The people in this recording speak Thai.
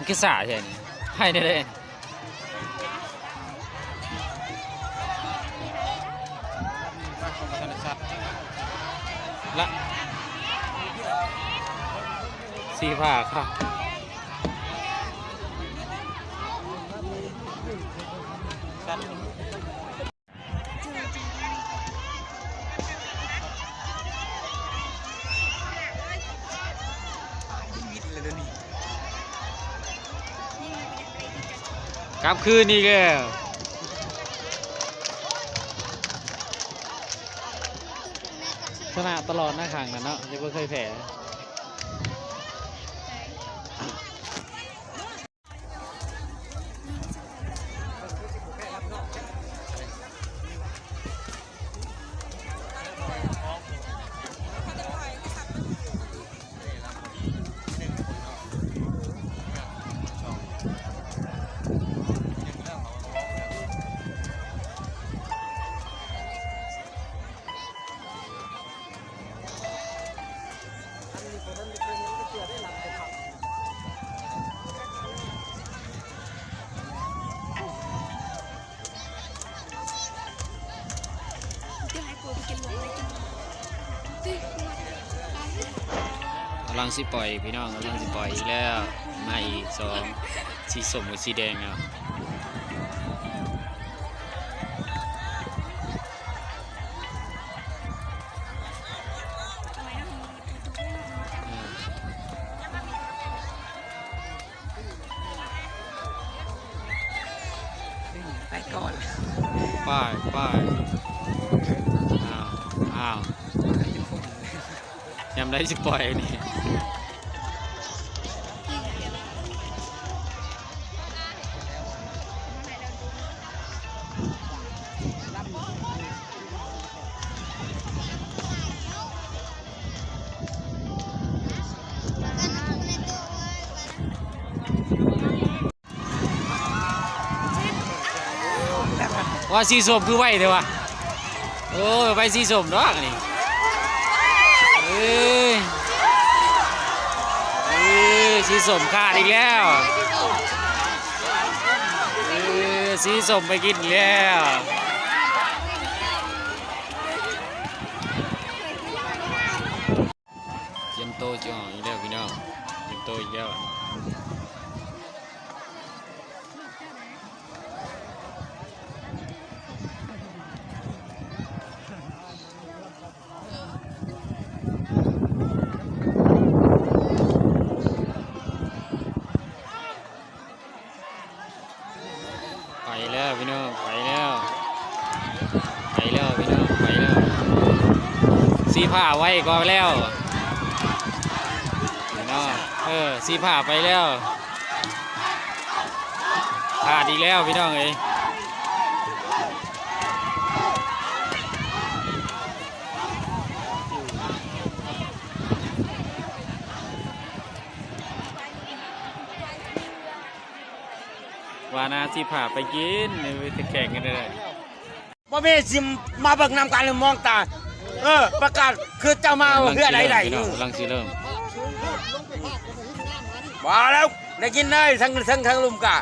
คือสาใช่ไหมให้ได้เลยละสีผ้าค่ะกลับคืนนี่แกชนะตลอดหน้าขังนะเนาะยังไม่เคยแพ้กำลังสิปล่อยพี่น้องกำลังสิปล่อยอีกแล้วมาอีก2สีส้มกับสีแดงเนาะไปก่อนป้ายอ้าวยำได้สิปล่อยนี่ว่าสีส้มคือไหวเถอะวะโอ้ยไปสีส้มดอกนี่สีส้มขาดอีกแล้วสีส้มไปกินแล้วเตรียมโตจ่ออีกแล้วพี่น้องเตรียมโตอีกแล้วไปแล้วพี่น้องไปแล้วพี่น้องไปแล้วสีผ้าไว้ก่อนแล้วพี่น้องสีผ้าไปแล้วขาดอีกแล้วพี่น้องเอ้ยวานาสีผ้าไปกินไปแข่งกันเลยบ่มีสิมาเบิกนำการมองตาประกาศคือเจ้ามาเพื่อใดกำลังสิเริ่มมาแล้วได้กินได้ทั้งลุมกะ